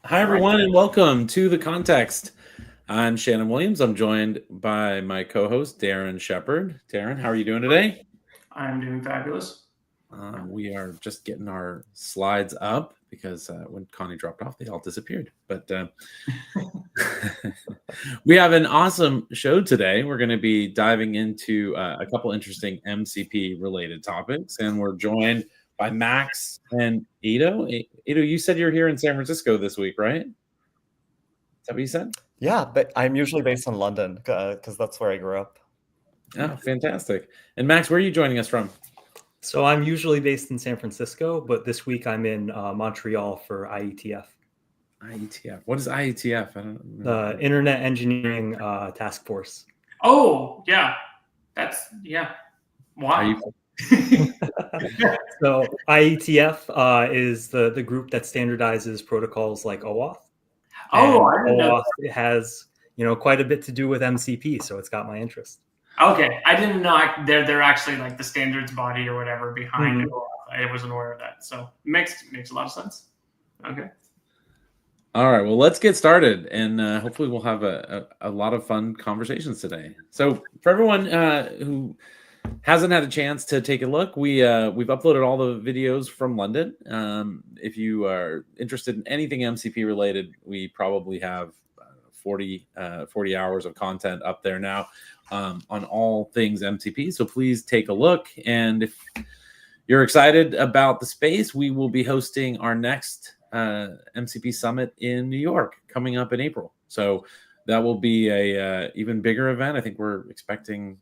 Hi, everyone, and welcome to The Context. I'm Shannon Williams. I'm joined by my co-host, Darren Shepard. Darren, how are you doing today? I'm doing fabulous. We are just getting our slides up because when Connie dropped off, they all disappeared. But we have an awesome show today. We're going to be diving into a couple interesting MCP-related topics, and we're joined by Max and Eito. Eito, you said you're here in San Francisco this week, right? Is that what you said? Yeah, but I'm usually based in London because that's where I grew up. Oh, fantastic. And Max, where are you joining us from? So I'm usually based in San Francisco, but this week I'm in Montreal for IETF. IETF. What is IETF? I don't know. The Internet Engineering Task Force. Oh, yeah. Why? So IETF is the group that standardizes protocols like OAuth. Oh, I didn't know. OAuth has quite a bit to do with MCP, so it's got my interest. Okay, I didn't know they're actually like the standards body or whatever behind it. I wasn't aware of that, so makes a lot of sense. Okay. All right, well, let's get started, and hopefully we'll have a lot of fun conversations today. So for everyone who hasn't had a chance to take a look, we've uploaded all the videos from London. If you are interested in anything MCP related, we probably have 40 hours of content up there now on all things MCP. So please take a look. And if you're excited about the space, we will be hosting our next MCP Summit in New York coming up in April. So that will be a even bigger event. I think we're expecting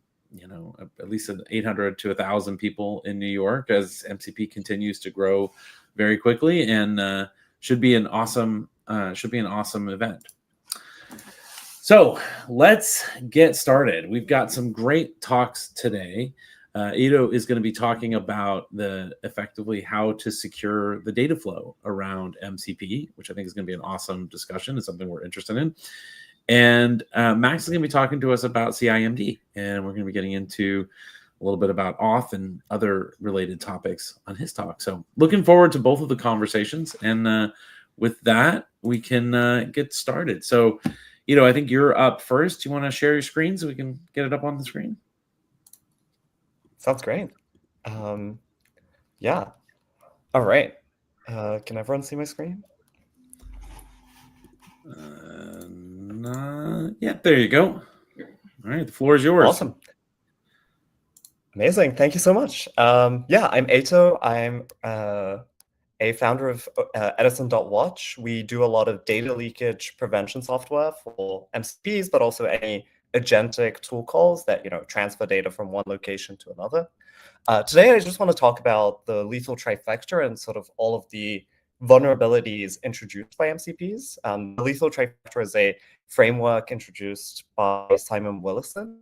at least 800 to 1,000 people in New York as MCP continues to grow very quickly, and should be an awesome event. So let's get started. We've got some great talks today. Eito is going to be talking about effectively how to secure the data flow around MCP, which I think is going to be an awesome discussion. It's something we're interested in. And Max is going to be talking to us about CIMD, and we're going to be getting into a little bit about auth and other related topics on his talk. So looking forward to both of the conversations. And with that, we can get started. So, I think you're up first. Do you want to share your screen so we can get it up on the screen? Sounds great. Yeah. All right. Can everyone see my screen? Yeah, there you go. All right, the floor is yours. Awesome. Amazing. Thank you so much. Yeah, I'm Eito. I'm a founder of EdisonWatch. We do a lot of data leakage prevention software for MCPs, but also any agentic tool calls that transfer data from one location to another. Today, I just want to talk about the lethal trifecta and sort of all of the vulnerabilities introduced by MCPs. The lethal trifecta is a framework introduced by Simon Willison,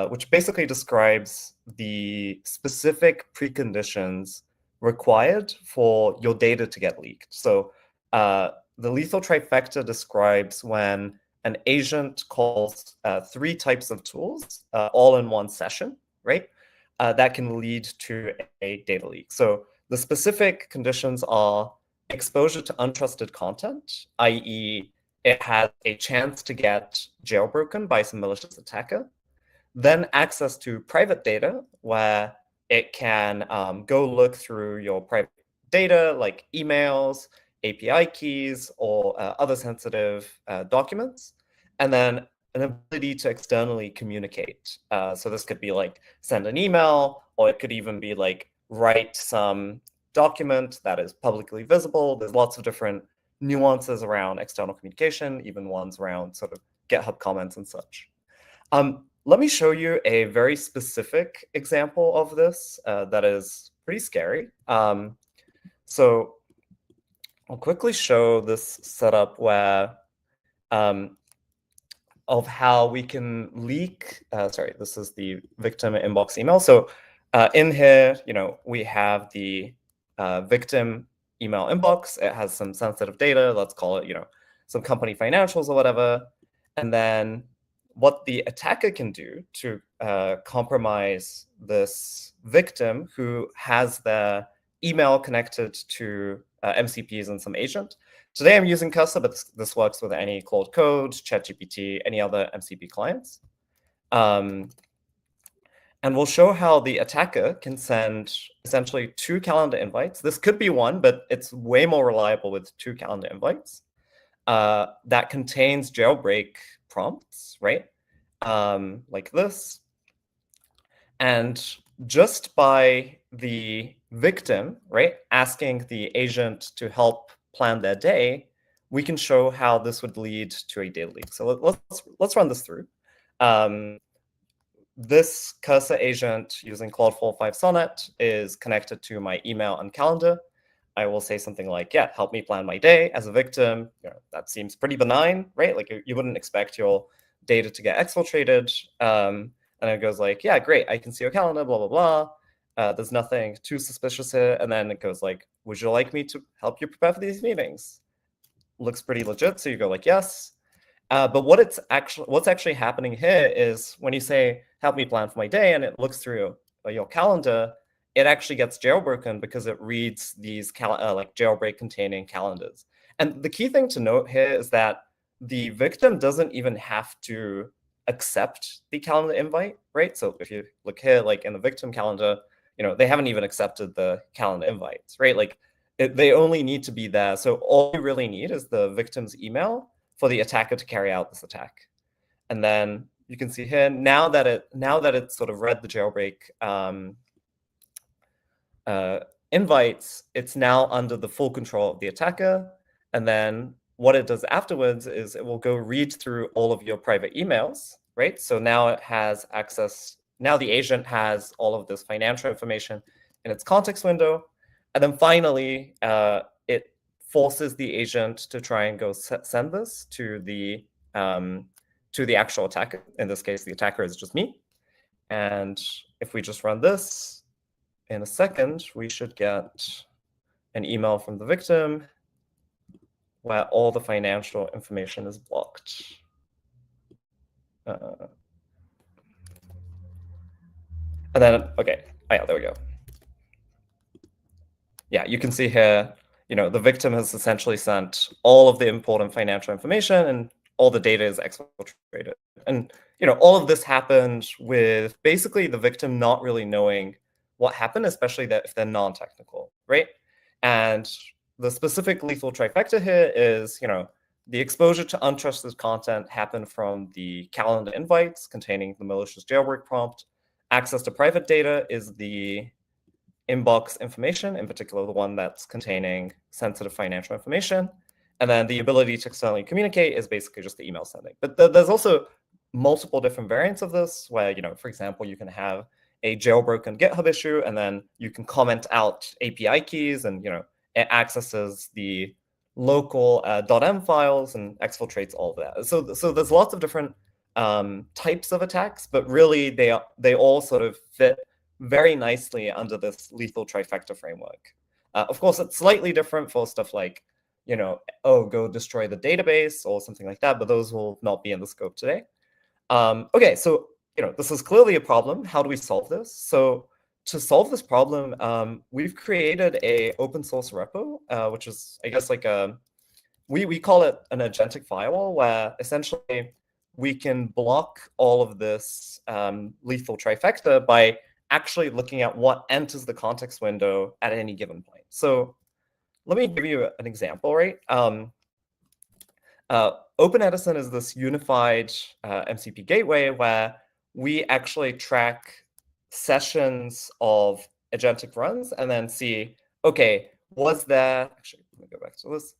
which basically describes the specific preconditions required for your data to get leaked. So the lethal trifecta describes when an agent calls 3 types of tools all in one session, right? That can lead to a data leak. So the specific conditions are exposure to untrusted content, i.e., it has a chance to get jailbroken by some malicious attacker. Then access to private data, where it can go look through your private data like emails, API keys, or other sensitive documents. And then an ability to externally communicate. So this could be like send an email, or it could even be like write some document that is publicly visible. There's lots of different nuances around external communication, even ones around sort of GitHub comments and such. Let me show you a very specific example of this that is pretty scary. So I'll quickly show this setup where of how we can leak. Sorry, this is the victim inbox email. So in here, we have the victim email inbox. It has some sensitive data. Let's call it, some company financials or whatever. And then what the attacker can do to compromise this victim who has their email connected to MCPs and some agent, Today I'm using Cursor, but this works with any Claude Code, ChatGPT, any other MCP clients. And we'll show how the attacker can send essentially 2 calendar invites. This could be one, but it's way more reliable with 2 calendar invites that contains jailbreak prompts, right? Like this. And just by the victim, right, asking the agent to help plan their day, we can show how this would lead to a data leak. So let's run this through. This Cursor agent using Claude 4.5 Sonnet is connected to my email and calendar. I will say something like, yeah, help me plan my day. As a victim, that seems pretty benign, right? Like you wouldn't expect your data to get exfiltrated. And it goes like, yeah, great, I can see your calendar, blah, blah, blah. There's nothing too suspicious here. And then it goes like, would you like me to help you prepare for these meetings? Looks pretty legit. So you go like, yes. But what's actually happening here is when you say, help me plan for my day, and it looks through your calendar, it actually gets jailbroken because it reads these like jailbreak containing calendars. And the key thing to note here is that the victim doesn't even have to accept the calendar invite, right? So if you look here, like in the victim calendar, they haven't even accepted the calendar invites, right? Like they only need to be there. So all you really need is the victim's email for the attacker to carry out this attack. And then you can see here, now that it sort of read the jailbreak invites, it's now under the full control of the attacker. And then what it does afterwards is it will go read through all of your private emails, right? So now it has access, now the agent has all of this financial information in its context window. And then finally, it forces the agent to try and go send this to the actual attacker. In this case, the attacker is just me. And if we just run this, in a second, we should get an email from the victim where all the financial information is blocked. And then, okay, oh, yeah, there we go. Yeah, you can see here, the victim has essentially sent all of the important financial information and all the data is exfiltrated. And, all of this happened with basically the victim not really knowing what happened, especially if they're non-technical, right? And the specific lethal trifecta here is, the exposure to untrusted content happened from the calendar invites containing the malicious jailbreak prompt. Access to private data is the inbox information, in particular the one that's containing sensitive financial information. And then the ability to externally communicate is basically just the email sending. But there's also multiple different variants of this where, for example, you can have a jailbroken GitHub issue, and then you can comment out API keys, and it accesses the local .m files and exfiltrates all of that. So there's lots of different types of attacks, but really they all sort of fit very nicely under this lethal trifecta framework. Of course, it's slightly different for stuff like, go destroy the database or something like that, but those will not be in the scope today. Okay, so this is clearly a problem. How do we solve this? So to solve this problem, we've created a open source repo, which is, I guess, like we call it an agentic firewall, where essentially we can block all of this lethal trifecta by actually looking at what enters the context window at any given point. So let me give you an example, right? Open Edison is this unified MCP gateway where we actually track sessions of agentic runs and then see, okay, was there, actually, let me go back to this.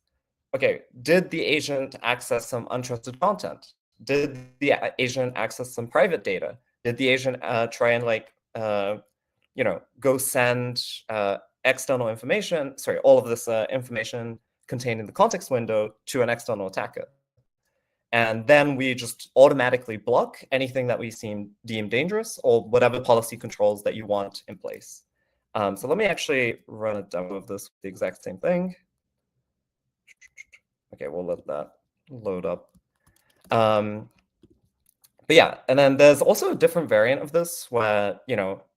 Okay, did the agent access some untrusted content? Did the agent access some private data? Did the agent try and go send external information, all of this information contained in the context window to an external attacker? And then we just automatically block anything that we deem dangerous or whatever policy controls that you want in place. So let me actually run a demo of this with the exact same thing. Okay, we'll let that load up. But yeah, and then there's also a different variant of this where,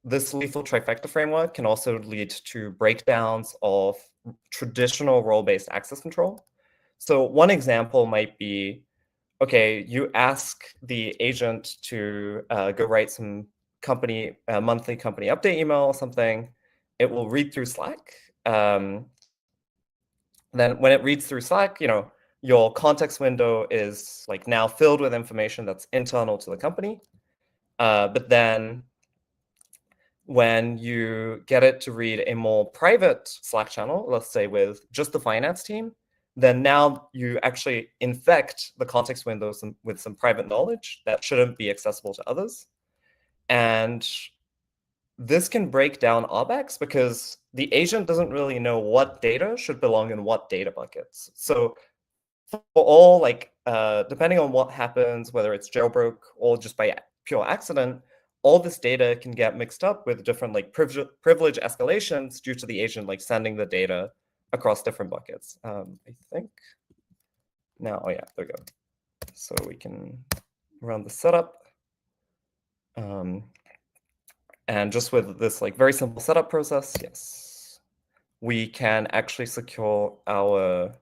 this lethal trifecta framework can also lead to breakdowns of traditional role-based access control. So one example might be, okay, you ask the agent to go write some monthly company update email or something. It will read through Slack. Then when it reads through Slack, your context window is like now filled with information that's internal to the company. But then when you get it to read a more private Slack channel, let's say with just the finance team, then now you actually infect the context window with some private knowledge that shouldn't be accessible to others. And this can break down RBACs because the agent doesn't really know what data should belong in what data buckets. So for all, depending on what happens, whether it's jailbroke or just by pure accident, all this data can get mixed up with different privilege escalations due to the agent sending the data across different buckets. I think now, oh yeah, there we go. So we can run the setup. And just with this very simple setup process, yes, we can actually secure our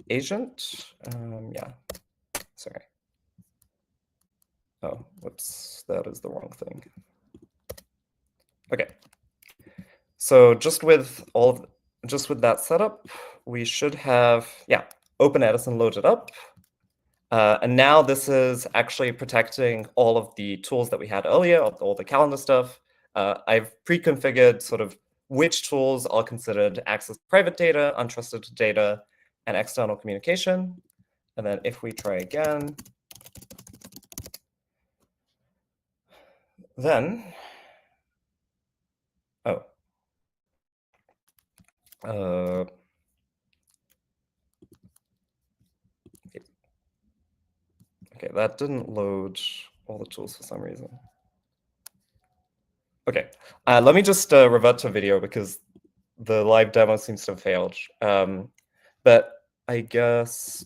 agent. Yeah, sorry. Oh, whoops, that is the wrong thing. Okay, so just with that setup, we should have, Open Edison loaded up. And now this is actually protecting all of the tools that we had earlier, all the calendar stuff. I've pre-configured sort of which tools are considered access to private data, untrusted data, and external communication. And then if we try again, then, okay, that didn't load all the tools for some reason. Okay, let me just revert to video because the live demo seems to have failed. But I guess,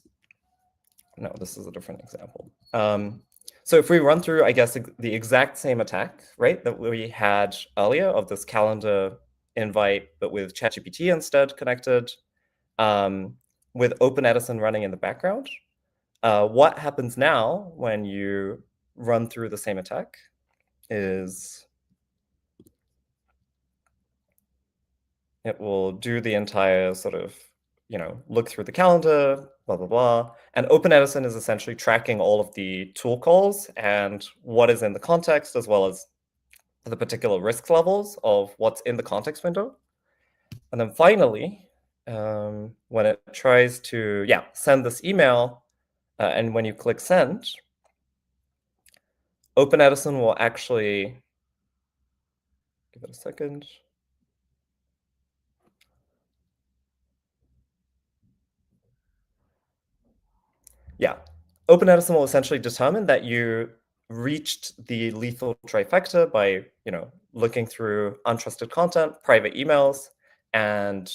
no, this is a different example. So if we run through, I guess, the exact same attack, right, that we had earlier of this calendar invite, but with ChatGPT instead connected, with Open Edison running in the background, what happens now when you run through the same attack is it will do the entire sort of, look through the calendar, blah, blah, blah. And Open Edison is essentially tracking all of the tool calls and what is in the context, as well as the particular risk levels of what's in the context window. And then finally, when it tries to, send this email, and when you click send, Open Edison will actually, give it a second. Yeah, Open Edison will essentially determine that you reached the lethal trifecta by, looking through untrusted content, private emails, and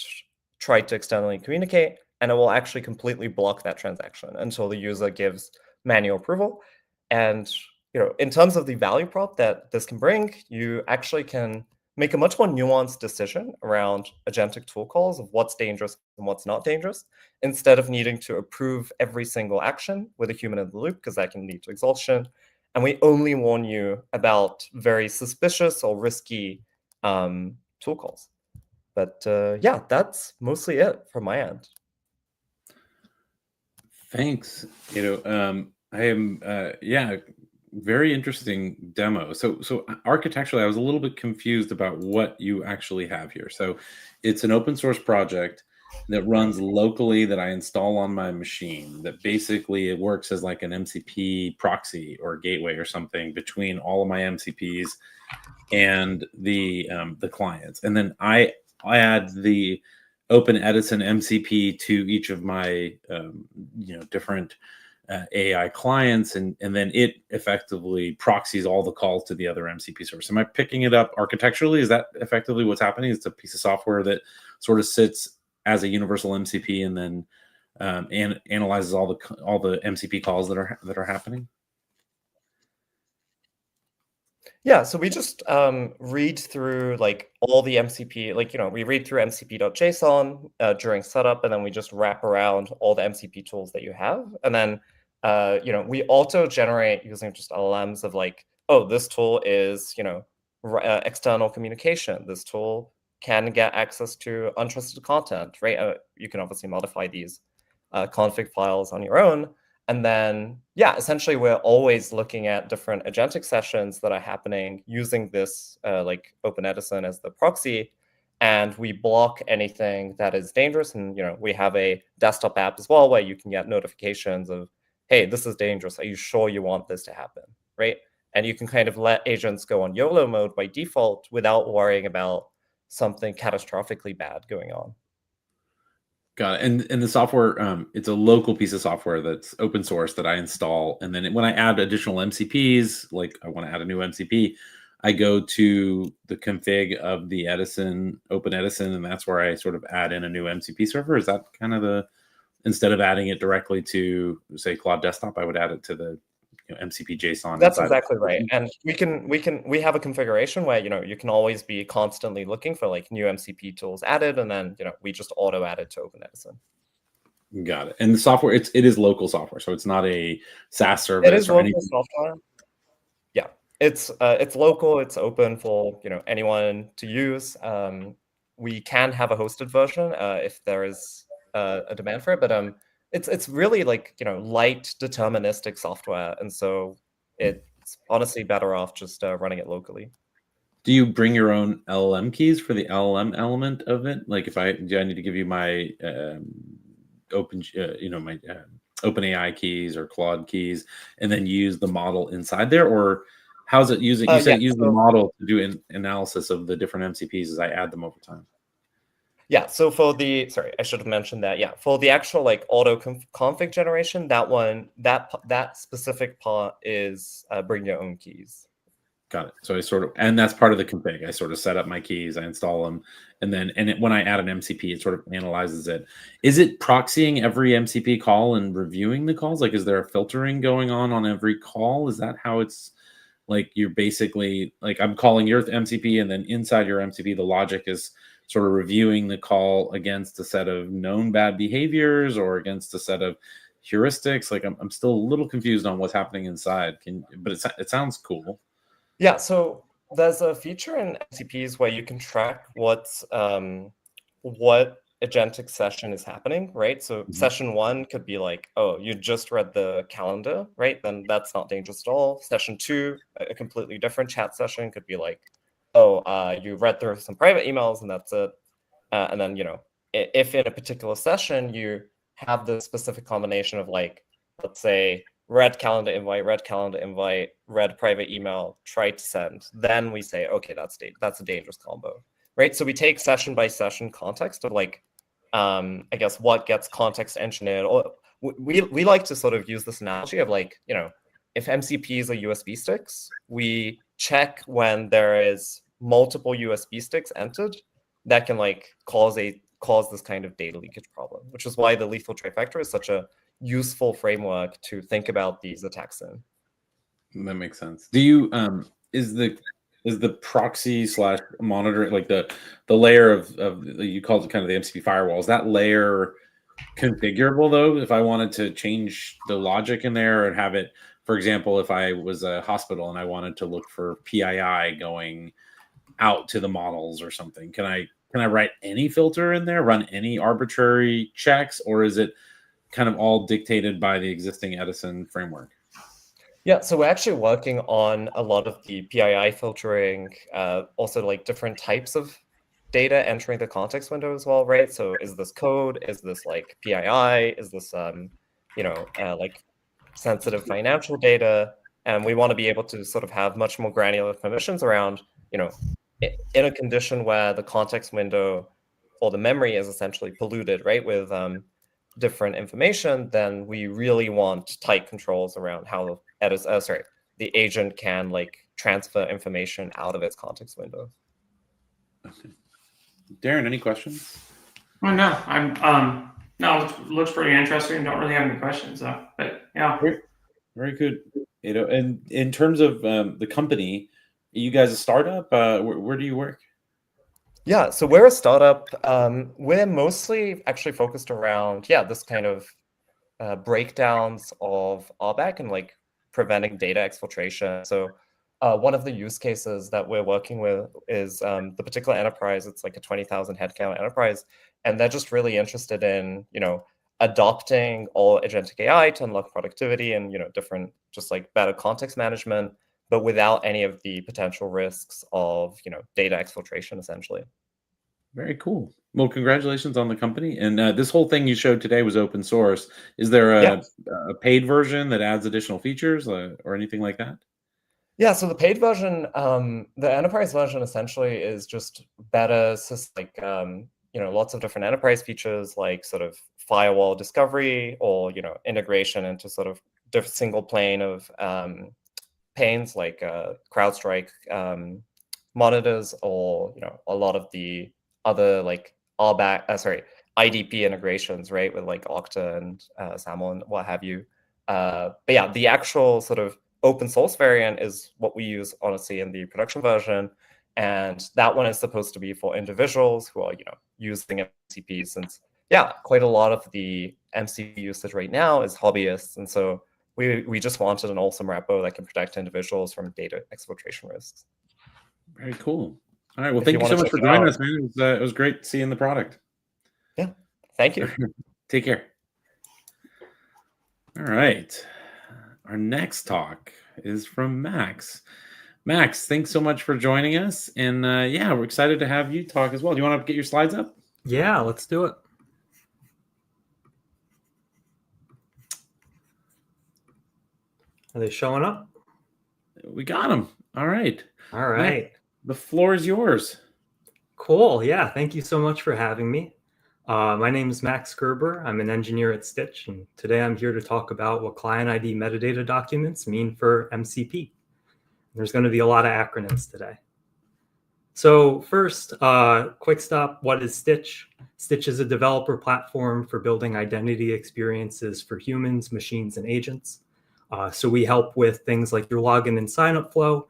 try to externally communicate, and it will actually completely block that transaction until the user gives manual approval. And, in terms of the value prop that this can bring, you actually can make a much more nuanced decision around agentic tool calls of what's dangerous and what's not dangerous, instead of needing to approve every single action with a human in the loop, because that can lead to exhaustion. And we only warn you about very suspicious or risky tool calls. But yeah, that's mostly it from my end. Thanks. I am, very interesting demo. So architecturally, I was a little bit confused about what you actually have here. So it's an open source project that runs locally that I install on my machine, that basically it works as like an MCP proxy or gateway or something between all of my MCPs and the clients. And then I add the Open Edison MCP to each of my different AI clients, and then it effectively proxies all the calls to the other MCP source. Am I picking it up architecturally? Is that effectively what's happening? It's a piece of software that sort of sits as a universal MCP and then and analyzes all the MCP calls that are happening. Yeah, so we just read through like all the MCP, like, we read through mcp.json during setup, and then we just wrap around all the MCP tools that you have. And then, we auto generate using just LLMs of like, oh, this tool is, external communication. This tool can get access to untrusted content, right? You can obviously modify these config files on your own. And then, yeah, essentially, we're always looking at different agentic sessions that are happening using this like Open Edison as the proxy. And we block anything that is dangerous. And, we have a desktop app as well where you can get notifications of, hey, this is dangerous. Are you sure you want this to happen? Right. And you can kind of let agents go on YOLO mode by default without worrying about something catastrophically bad going on. Got it. And the software, it's a local piece of software that's open source that I install. And then when I add additional MCPs, like I want to add a new MCP, I go to the config of the Open Edison, and that's where I sort of add in a new MCP server. Is that kind of instead of adding it directly to, say, Claude Desktop, I would add it to the MCP JSON. That's exactly right. And we have a configuration where, you can always be constantly looking for like new MCP tools added, and then, we just auto add it to Open Edison. Got it. And the software, it is local software, so it's not a SaaS service. It is local software. Yeah, it's local. It's open for anyone to use. We can have a hosted version if there is a demand for it, but it's really like light deterministic software, and so it's honestly better off just running it locally. Do you bring your own LLM keys for the LLM element of it? Like, do I need to give you my my OpenAI keys or Claude keys, and then use the model inside there, or how's it using? You said use the model to do an analysis of the different MCPs as I add them over time. Yeah, so sorry, I should have mentioned that. Yeah, for the actual like auto config generation, that specific part is bring your own keys. Got it. So and that's part of the config. I sort of set up my keys, I install them, and then when I add an MCP, it sort of analyzes it. Is it proxying every MCP call and reviewing the calls? Like, is there a filtering going on every call? Is that how it's like you're basically like I'm calling your MCP, and then inside your MCP, the logic is sort of reviewing the call against a set of known bad behaviors or against a set of heuristics? Like, I'm still a little confused on what's happening inside. But it sounds cool. Yeah, so there's a feature in MCPs where you can track what agentic session is happening, right? So session 1 could be like, oh, you just read the calendar, right? Then that's not dangerous at all. Session 2, a completely different chat session, could be like, oh, you read through some private emails and that's it. And then, if in a particular session you have the specific combination of like, let's say, read calendar invite, read private email, try to send, then we say, okay, that's a dangerous combo, right? So we take session by session context of like, I guess what gets context engineered. Or we like to sort of use this analogy of like, if MCPs are USB sticks, we check when there is multiple USB sticks entered that can like cause this kind of data leakage problem, which is why the lethal trifecta is such a useful framework to think about these attacks in. That makes sense. Do you is the proxy / monitor, like the layer of you called it kind of the MCP firewall, is that layer configurable though? If I wanted to change the logic in there and have it, for example, if I was a hospital and I wanted to look for PII going out to the models or something, can I write any filter in there, run any arbitrary checks, or is it kind of all dictated by the existing Edison framework? Yeah, so we're actually working on a lot of the PII filtering, also like different types of data entering the context window as well, right? So is this code? Is this like PII? Is this, like sensitive financial data? And we want to be able to sort of have much more granular permissions around, in a condition where the context window or the memory is essentially polluted, right, with different information, then we really want tight controls around how the agent can like transfer information out of its context window. Okay. Darren, any questions? Oh, no, no, it looks pretty interesting. Don't really have any questions though, but yeah. Very good. And in terms of the company, you guys a startup? Where do you work? Yeah, so we're a startup. We're mostly actually focused around, this kind of breakdowns of RBAC and like preventing data exfiltration. So one of the use cases that we're working with is the particular enterprise. It's like a 20,000 headcount enterprise, and they're just really interested in, adopting all agentic AI to unlock productivity and, different, just like better context management, but without any of the potential risks of, data exfiltration, essentially. Very cool. Well, congratulations on the company. And this whole thing you showed today was open source. Is there a paid version that adds additional features or anything like that? Yeah, so the paid version, the enterprise version essentially is just better, lots of different enterprise features like sort of firewall discovery or, integration into sort of single plane of panes like CrowdStrike monitors, or, a lot of the other like IDP integrations, right, with like Okta and SAML and what have you. But yeah, the actual sort of open source variant is what we use, honestly, in the production version. And that one is supposed to be for individuals who are, using MCP, since, quite a lot of the MCP usage right now is hobbyists. And so we just wanted an awesome repo that can protect individuals from data exfiltration risks. Very cool. All right. Well, thank you so much for joining us, man. It was great seeing the product. Yeah. Thank you. Take care. All right. Our next talk is from Max. Max, thanks so much for joining us. And we're excited to have you talk as well. Do you want to get your slides up? Yeah, let's do it. Are they showing up? We got them. All right. All right. Max, the floor is yours. Cool. Yeah. Thank you so much for having me. My name is Max Gerber. I'm an engineer at Stytch, and today I'm here to talk about what client ID metadata documents mean for MCP. There's going to be a lot of acronyms today. So first, quick stop, what is Stytch? Stytch is a developer platform for building identity experiences for humans, machines, and agents. So we help with things like your login and sign-up flow,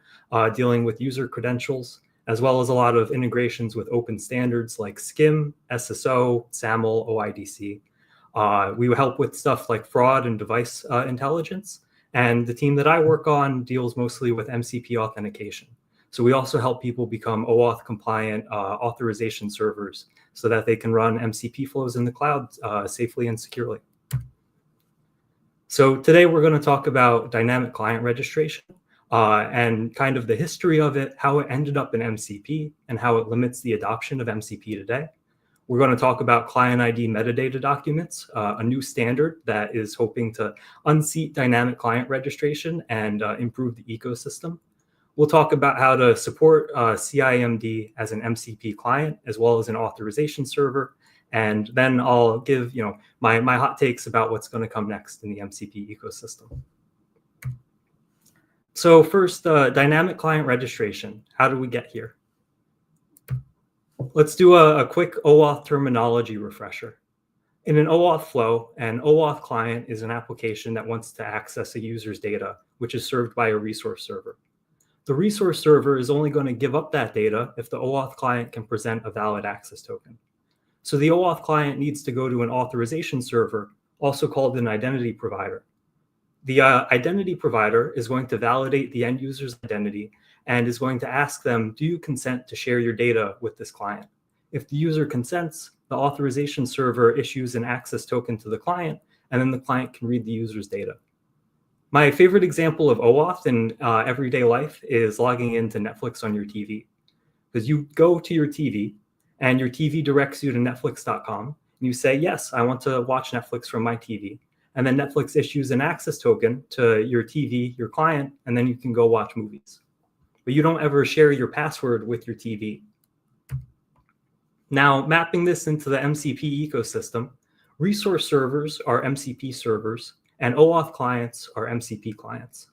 dealing with user credentials, as well as a lot of integrations with open standards like SCIM, SSO, SAML, OIDC. We help with stuff like fraud and device intelligence. And the team that I work on deals mostly with MCP authentication. So we also help people become OAuth compliant authorization servers so that they can run MCP flows in the cloud safely and securely. So today we're going to talk about dynamic client registration and kind of the history of it, how it ended up in MCP, and how it limits the adoption of MCP today. We're going to talk about client ID metadata documents, a new standard that is hoping to unseat dynamic client registration and improve the ecosystem. We'll talk about how to support CIMD as an MCP client, as well as an authorization server. And then I'll give my hot takes about what's going to come next in the MCP ecosystem. So first, dynamic client registration. How did we get here? Let's do a quick OAuth terminology refresher. In an OAuth flow, an OAuth client is an application that wants to access a user's data, which is served by a resource server. The resource server is only going to give up that data if the OAuth client can present a valid access token. So the OAuth client needs to go to an authorization server, also called an identity provider. The identity provider is going to validate the end user's identity and is going to ask them, do you consent to share your data with this client? If the user consents, the authorization server issues an access token to the client, and then the client can read the user's data. My favorite example of OAuth in everyday life is logging into Netflix on your TV. Because you go to your TV, and your TV directs you to Netflix.com, and you say, yes, I want to watch Netflix from my TV. And then Netflix issues an access token to your TV, your client, and then you can go watch movies. But you don't ever share your password with your TV. Now, mapping this into the MCP ecosystem, resource servers are MCP servers, and OAuth clients are MCP clients.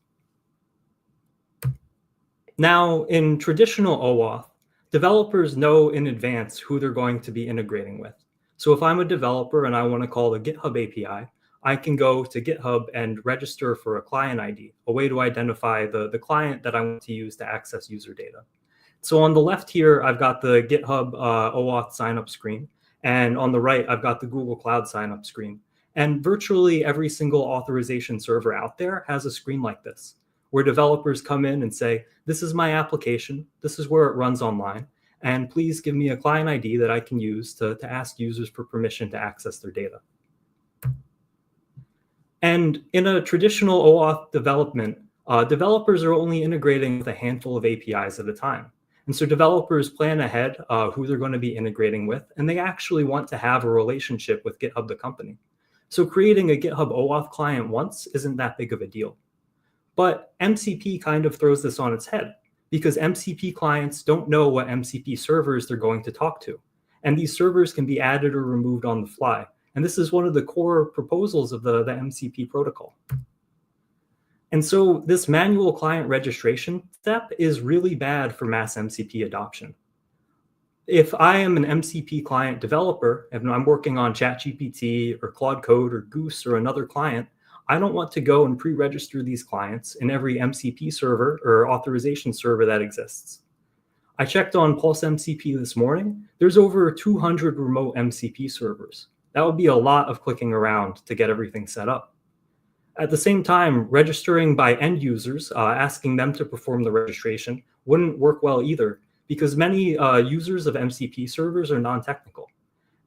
Now, in traditional OAuth, developers know in advance who they're going to be integrating with. So if I'm a developer and I want to call the GitHub API, I can go to GitHub and register for a client ID, a way to identify the client that I want to use to access user data. So on the left here, I've got the GitHub OAuth signup screen. And on the right, I've got the Google Cloud signup screen. And virtually every single authorization server out there has a screen like this, where developers come in and say, this is my application, this is where it runs online, and please give me a client ID that I can use to ask users for permission to access their data. And in a traditional OAuth development, developers are only integrating with a handful of APIs at a time. And so developers plan ahead who they're going to be integrating with, and they actually want to have a relationship with GitHub, the company. So creating a GitHub OAuth client once isn't that big of a deal. But MCP kind of throws this on its head, because MCP clients don't know what MCP servers they're going to talk to. And these servers can be added or removed on the fly. And this is one of the core proposals of the MCP protocol. And so this manual client registration step is really bad for mass MCP adoption. If I am an MCP client developer and I'm working on ChatGPT or Claude Code or Goose or another client, I don't want to go and pre-register these clients in every MCP server or authorization server that exists. I checked on Pulse MCP this morning. There's over 200 remote MCP servers. That would be a lot of clicking around to get everything set up. At the same time, registering by end users, asking them to perform the registration, wouldn't work well either, because many users of MCP servers are non-technical.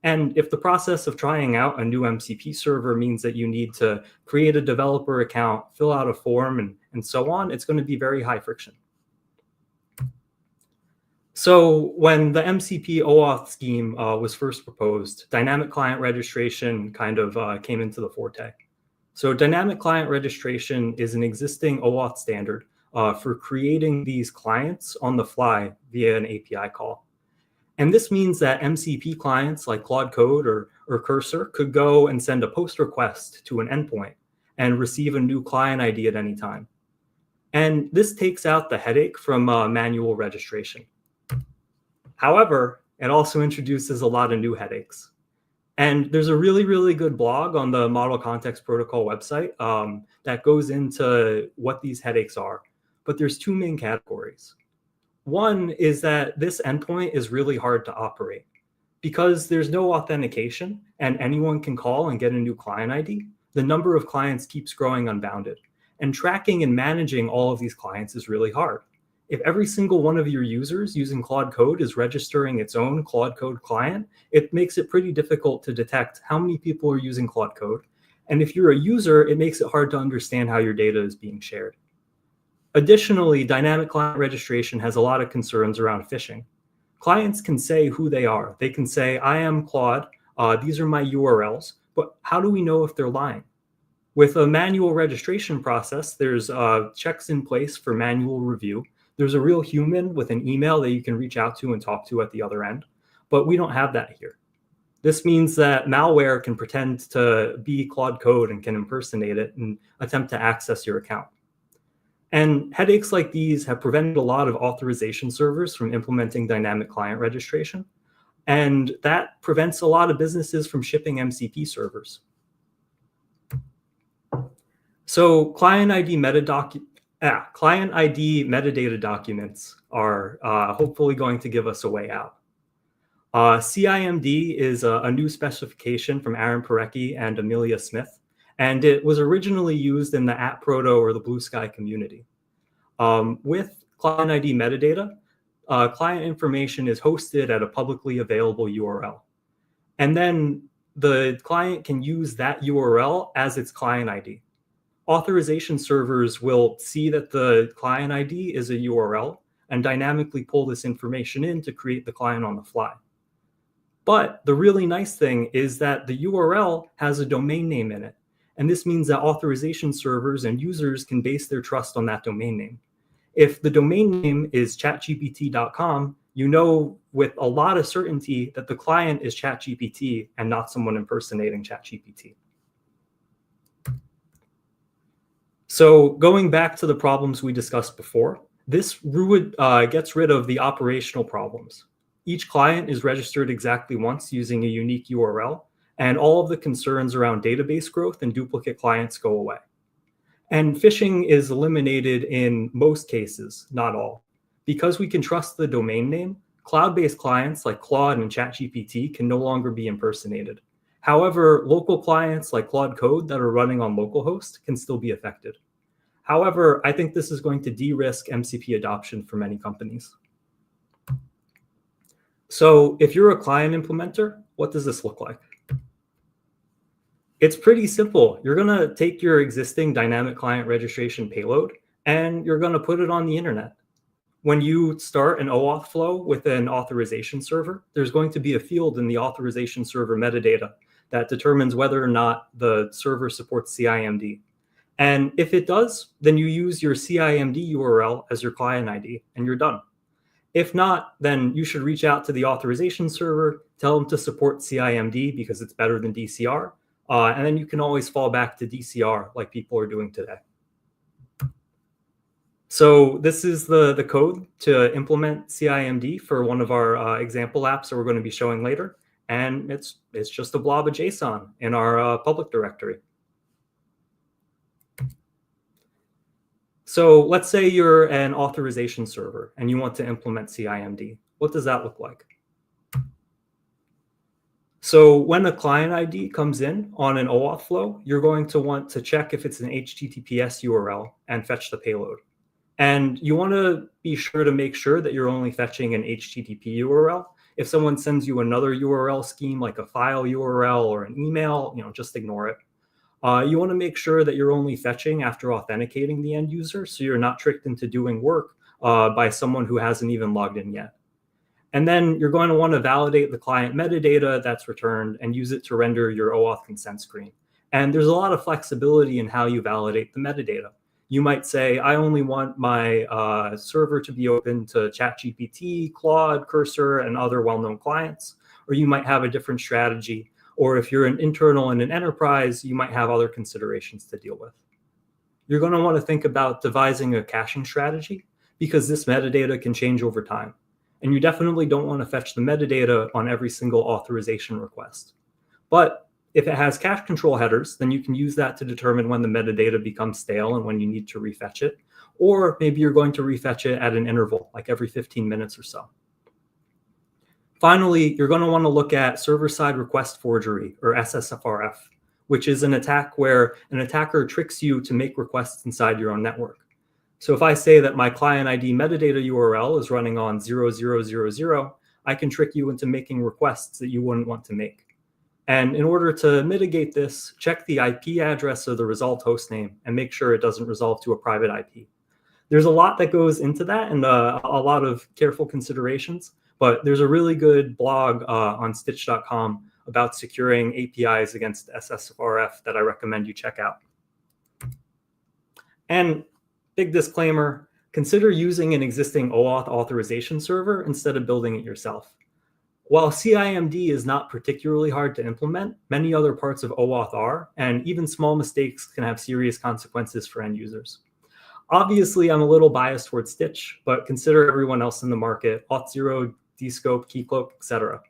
And if the process of trying out a new MCP server means that you need to create a developer account, fill out a form, and so on, it's going to be very high friction. So when the MCP OAuth scheme was first proposed, dynamic client registration kind of came into the forte. So dynamic client registration is an existing OAuth standard for creating these clients on the fly via an API call. And this means that MCP clients like Claude Code or Cursor could go and send a post request to an endpoint and receive a new client ID at any time. And this takes out the headache from manual registration. However, it also introduces a lot of new headaches. And there's a really, really good blog on the Model Context Protocol website that goes into what these headaches are. But there's two main categories. One is that this endpoint is really hard to operate because there's no authentication and anyone can call and get a new client ID. The number of clients keeps growing unbounded. And tracking and managing all of these clients is really hard. If every single one of your users using Claude Code is registering its own Claude Code client, it makes it pretty difficult to detect how many people are using Claude Code. And if you're a user, it makes it hard to understand how your data is being shared. Additionally, dynamic client registration has a lot of concerns around phishing. Clients can say who they are. They can say, I am Claude, these are my URLs, but how do we know if they're lying? With a manual registration process, there's checks in place for manual review. There's a real human with an email that you can reach out to and talk to at the other end, but we don't have that here. This means that malware can pretend to be Claude Code and can impersonate it and attempt to access your account. And headaches like these have prevented a lot of authorization servers from implementing dynamic client registration. And that prevents a lot of businesses from shipping MCP servers. So client ID metadata documents are hopefully going to give us a way out. CIMD is a new specification from Aaron Parecki and Amelia Smith. And it was originally used in the @proto or the Blue Sky community. With client ID metadata, client information is hosted at a publicly available URL. And then the client can use that URL as its client ID. Authorization servers will see that the client ID is a URL and dynamically pull this information in to create the client on the fly. But the really nice thing is that the URL has a domain name in it. And this means that authorization servers and users can base their trust on that domain name. If the domain name is chatgpt.com, you know with a lot of certainty that the client is ChatGPT and not someone impersonating ChatGPT. So going back to the problems we discussed before, this gets rid of the operational problems. Each client is registered exactly once using a unique URL, and all of the concerns around database growth and duplicate clients go away. And phishing is eliminated in most cases, not all. Because we can trust the domain name, cloud-based clients like Claude and ChatGPT can no longer be impersonated. However, local clients like Claude Code that are running on localhost can still be affected. However, I think this is going to de-risk MCP adoption for many companies. So if you're a client implementer, what does this look like? It's pretty simple. You're going to take your existing dynamic client registration payload and you're going to put it on the internet. When you start an OAuth flow with an authorization server, there's going to be a field in the authorization server metadata that determines whether or not the server supports CIMD. And if it does, then you use your CIMD URL as your client ID and you're done. If not, then you should reach out to the authorization server, tell them to support CIMD because it's better than DCR. And then you can always fall back to DCR like people are doing today. So this is the code to implement CIMD for one of our example apps that we're going to be showing later. And it's just a blob of JSON in our public directory. So let's say you're an authorization server and you want to implement CIMD. What does that look like? So when a client ID comes in on an OAuth flow, you're going to want to check if it's an HTTPS URL and fetch the payload. And you want to be sure to make sure that you're only fetching an HTTP URL. If someone sends you another URL scheme like a file URL or an email, just ignore it. You want to make sure that you're only fetching after authenticating the end user, so you're not tricked into doing work by someone who hasn't even logged in yet. And then you're going to want to validate the client metadata that's returned and use it to render your OAuth consent screen. And there's a lot of flexibility in how you validate the metadata. You might say, I only want my server to be open to ChatGPT, Claude, Cursor, and other well-known clients. Or you might have a different strategy. Or if you're an internal in an enterprise, you might have other considerations to deal with. You're going to want to think about devising a caching strategy because this metadata can change over time. And you definitely don't want to fetch the metadata on every single authorization request. But if it has cache control headers, then you can use that to determine when the metadata becomes stale and when you need to refetch it. Or maybe you're going to refetch it at an interval, like every 15 minutes or so. Finally, you're going to want to look at server-side request forgery, or SSFRF, which is an attack where an attacker tricks you to make requests inside your own network. So if I say that my client ID metadata URL is running on 0000, I can trick you into making requests that you wouldn't want to make. And in order to mitigate this, check the IP address of the resolved hostname and make sure it doesn't resolve to a private IP. There's a lot that goes into that and a lot of careful considerations, but there's a really good blog on Stytch.com about securing APIs against SSFRF that I recommend you check out. And big disclaimer, consider using an existing OAuth authorization server instead of building it yourself. While CIMD is not particularly hard to implement, many other parts of OAuth are, and even small mistakes can have serious consequences for end users. Obviously, I'm a little biased towards Stytch, but consider everyone else in the market, Auth0, Dscope, Keycloak, etc.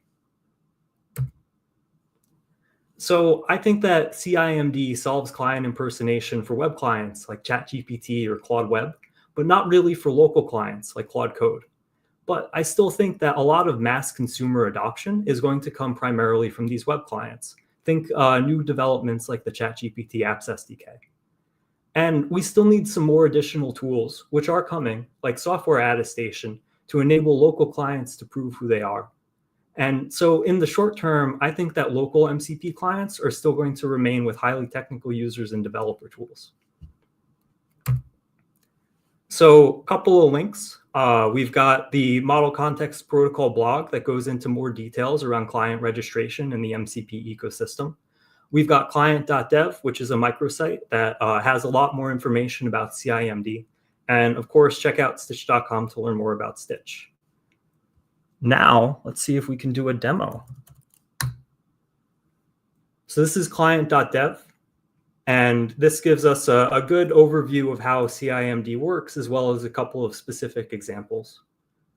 So I think that CIMD solves client impersonation for web clients like ChatGPT or Claude Web, but not really for local clients like Claude Code. But I still think that a lot of mass consumer adoption is going to come primarily from these web clients. Think new developments like the ChatGPT Apps SDK. And we still need some more additional tools, which are coming, like software attestation, to enable local clients to prove who they are. And so in the short term, I think that local MCP clients are still going to remain with highly technical users and developer tools. So a couple of links. We've got the Model Context Protocol blog that goes into more details around client registration in the MCP ecosystem. We've got client.dev, which is a microsite that has a lot more information about CIMD. And of course, check out Stytch.com to learn more about Stytch. Now, let's see if we can do a demo. So this is client.dev. And this gives us a good overview of how CIMD works, as well as a couple of specific examples.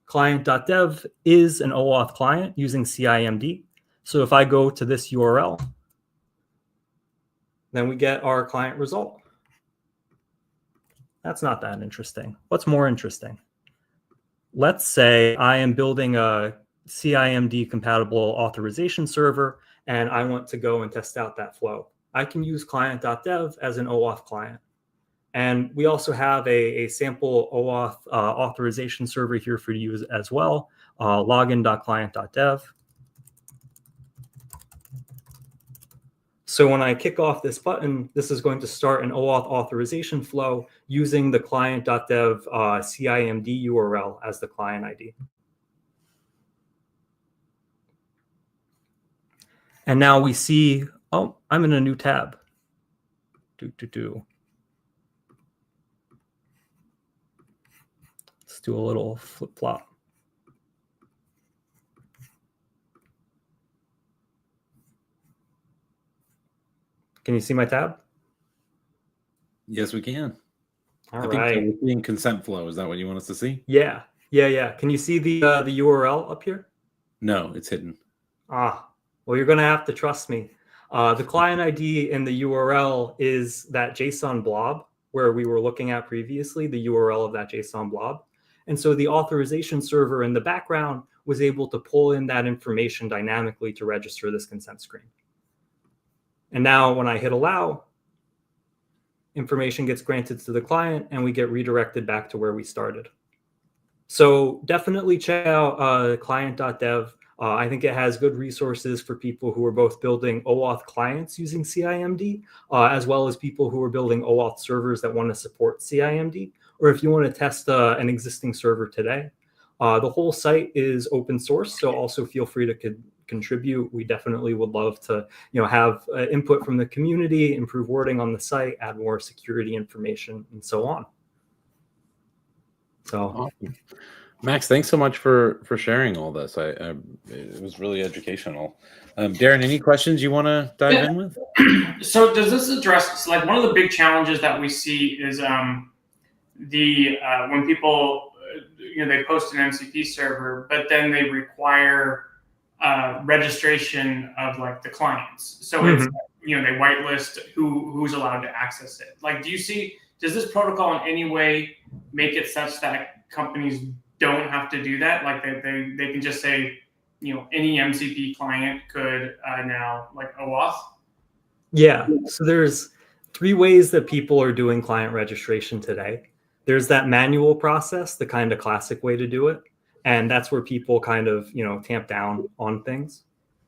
Client.dev is an OAuth client using CIMD. So if I go to this URL, then we get our client result. That's not that interesting. What's more interesting? Let's say I am building a CIMD compatible authorization server, and I want to go and test out that flow. I can use client.dev as an OAuth client. And we also have a sample OAuth authorization server here for you as well, login.client.dev. So when I kick off this button, this is going to start an OAuth authorization flow using the client.dev CIMD URL as the client ID. And now we see, oh, I'm in a new tab. Let's do a little flip-flop. Can you see my tab? Yes, we can. All right. We're seeing consent flow. Is that what you want us to see? Yeah. Can you see the URL up here? No, it's hidden. Ah, well, you're going to have to trust me. The client ID in the URL is that JSON blob where we were looking at previously, the URL of that JSON blob. And so the authorization server in the background was able to pull in that information dynamically to register this consent screen. And now when I hit allow, information gets granted to the client and we get redirected back to where we started. So definitely check out client.dev. I think it has good resources for people who are both building OAuth clients using CIMD, as well as people who are building OAuth servers that want to support CIMD, or if you want to test an existing server today. The whole site is open source, so also feel free to contribute. We definitely would love to, have input from the community, improve wording on the site, add more security information, and so on. So, awesome. Max, thanks so much for sharing all this. It was really educational. Darren, any questions you want to dive in with? So does this address, like, one of the big challenges that we see is when people, they post an MCP server, but then they require registration of like the clients. So it's, they whitelist who's allowed to access it. Like, does this protocol in any way make it such that companies don't have to do that? Like they can just say, any MCP client could now like OAuth? Yeah, so there's 3 ways that people are doing client registration today. There's that manual process, the kind of classic way to do it. And that's where people kind of, tamp down on things.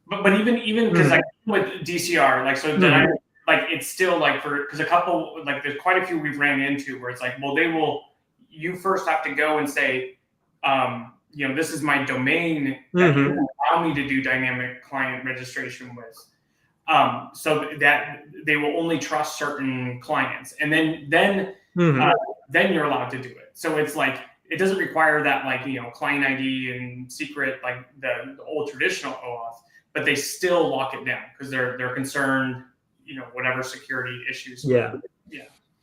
But even because like with DCR, like, so then it's still like because a couple, like there's quite a few we've ran into where it's like, well, you first have to go and say, this is my domain that you allow me to do dynamic client registration with. So that they will only trust certain clients. And then you're allowed to do it. So it's like, it doesn't require that, like, client ID and secret, like the old traditional OAuth, but they still lock it down because they're concerned, whatever security issues.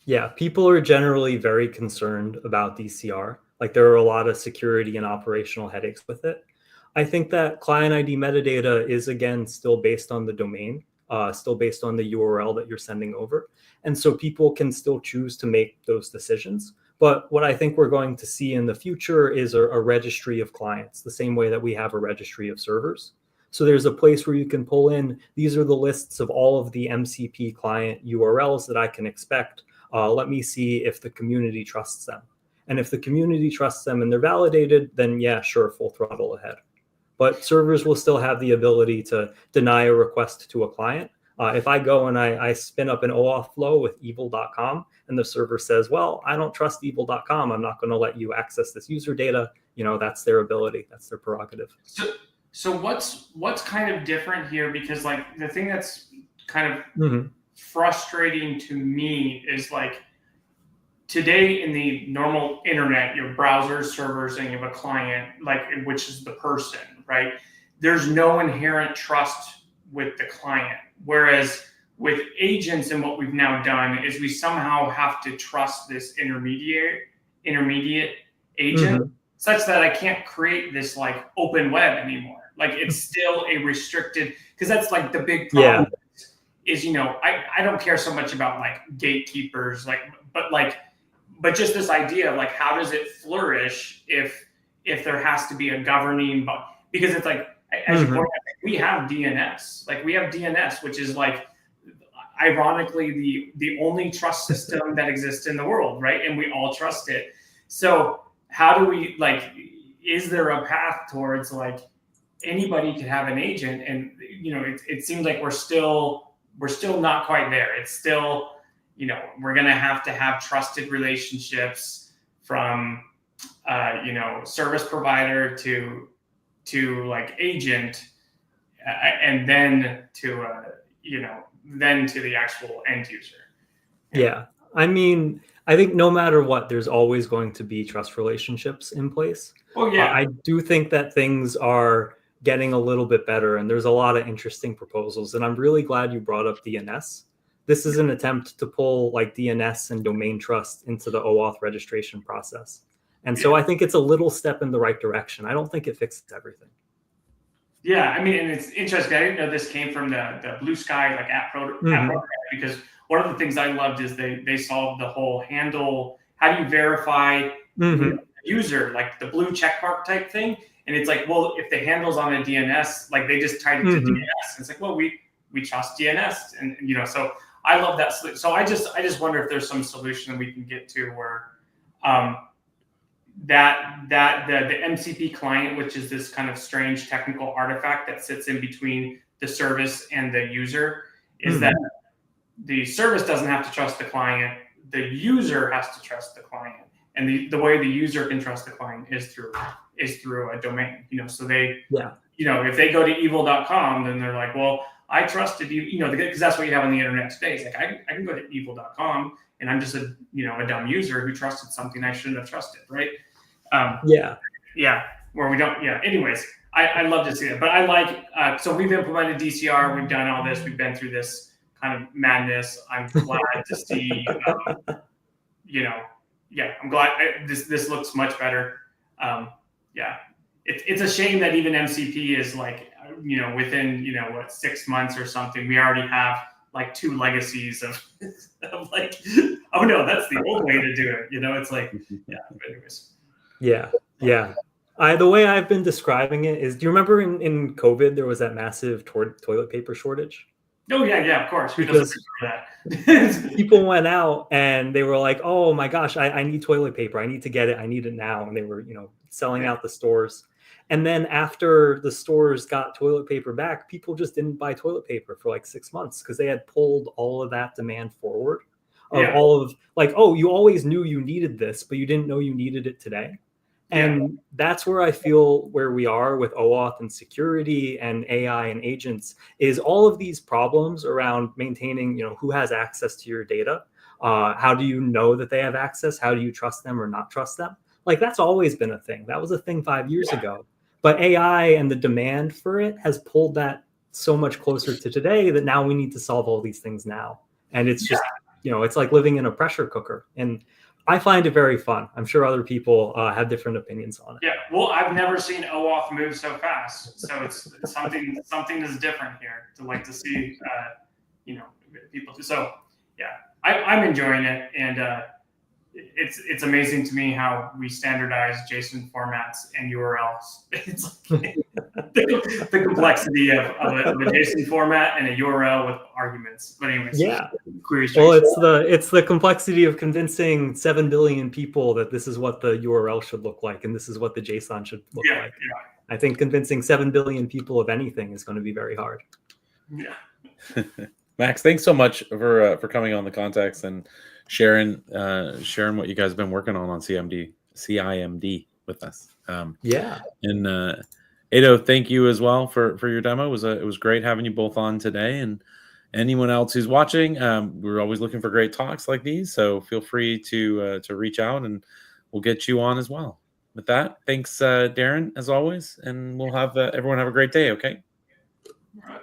Yeah. People are generally very concerned about DCR. Like, there are a lot of security and operational headaches with it. I think that client ID metadata is, again, still based on the domain, still based on the URL that you're sending over. And so people can still choose to make those decisions. But what I think we're going to see in the future is a registry of clients, the same way that we have a registry of servers. So there's a place where you can pull in, these are the lists of all of the MCP client URLs that I can expect. Let me see if the community trusts them. And if the community trusts them and they're validated, then yeah, sure, full throttle ahead. But servers will still have the ability to deny a request to a client. If I go and I spin up an OAuth flow with evil.com and the server says, well, I don't trust evil.com, I'm not going to let you access this user data, that's their ability, that's their prerogative. So what's kind of different here? Because like the thing that's kind of frustrating to me is like today in the normal internet, your browsers, servers, and you have a client, like, which is the person, right? There's no inherent trust with the client. Whereas with agents and what we've now done is we somehow have to trust this intermediate agent such that I can't create this like open web anymore. Like it's still a restricted, because that's like the big problem is, I don't care so much about like gatekeepers, but just this idea of like, how does it flourish if there has to be a governing, because it's like, as you point out, we have DNS, which is like, ironically, the only trust system that exists in the world, right? And we all trust it. So how do we, like, is there a path towards like anybody could have an agent? And it seems like we're still not quite there. It's still, we're going to have trusted relationships from service provider to like agent, and then to then to the actual end user. Yeah. I mean, I think no matter what, there's always going to be trust relationships in place. Oh yeah. I do think that things are getting a little bit better, and there's a lot of interesting proposals. And I'm really glad you brought up DNS. This is an attempt to pull like DNS and domain trust into the OAuth registration process. And so I think it's a little step in the right direction. I don't think it fixes everything. Yeah, I mean, and it's interesting. I didn't know this came from the Blue Sky like app program, because one of the things I loved is they solved the whole handle. How do you verify the user, like the blue check mark type thing? And it's like, well, if the handle's on a DNS, like they just tied it to DNS. And it's like, well, we trust DNS, and so I love that. So I just wonder if there's some solution that we can get to where that the MCP client, which is this kind of strange technical artifact that sits in between the service and the user, is that the service doesn't have to trust the client, the user has to trust the client, and the way the user can trust the client is through a domain. So they if they go to evil.com, then they're like, well, I trusted you, because that's what you have on the internet today. It's like I can go to evil.com, and I'm just a dumb user who trusted something I shouldn't have trusted, right? Where we don't. Anyways, I love to see it, but I like. So we've implemented DCR. We've done all this. We've been through this kind of madness. I'm glad to see. I'm glad this looks much better. It's a shame that even MCP is like, within 6 months or something, we already have like 2 legacies of like, oh no, that's the old way to do it. It's like, but anyways. Yeah. The way I've been describing it is, do you remember in COVID, there was that massive toilet paper shortage? Oh yeah, of course. Who Because doesn't remember that? people went out and they were like, oh my gosh, I need toilet paper. I need to get it. I need it now. And they were, selling out the stores. And then after the stores got toilet paper back, people just didn't buy toilet paper for like 6 months because they had pulled all of that demand forward. All of like, oh, you always knew you needed this, but you didn't know you needed it today. And that's where I feel where we are with OAuth and security and AI and agents is all of these problems around maintaining, who has access to your data. How do you know that they have access? How do you trust them or not trust them? Like that's always been a thing. That was a thing 5 years ago. But AI and the demand for it has pulled that so much closer to today that now we need to solve all these things now. And it's just, it's like living in a pressure cooker. And I find it very fun. I'm sure other people have different opinions on it. Yeah, well, I've never seen OAuth move so fast. So it's something is different here to see, people. So I'm enjoying it, and it's amazing to me how we standardize JSON formats and URLs. It's like the complexity of a JSON format and a URL with arguments. But anyways, it's the complexity of convincing 7 billion people that this is what the URL should look like and this is what the JSON should look like. I think convincing 7 billion people of anything is going to be very hard. Yeah. Max, thanks so much for coming on the Context and sharing what you guys have been working on CIMD with us. And Eito, thank you as well for your demo. It was great having you both on today. And anyone else who's watching, we're always looking for great talks like these. So feel free to reach out and we'll get you on as well. With that, thanks, Darren, as always. And we'll have everyone have a great day. Okay. All right.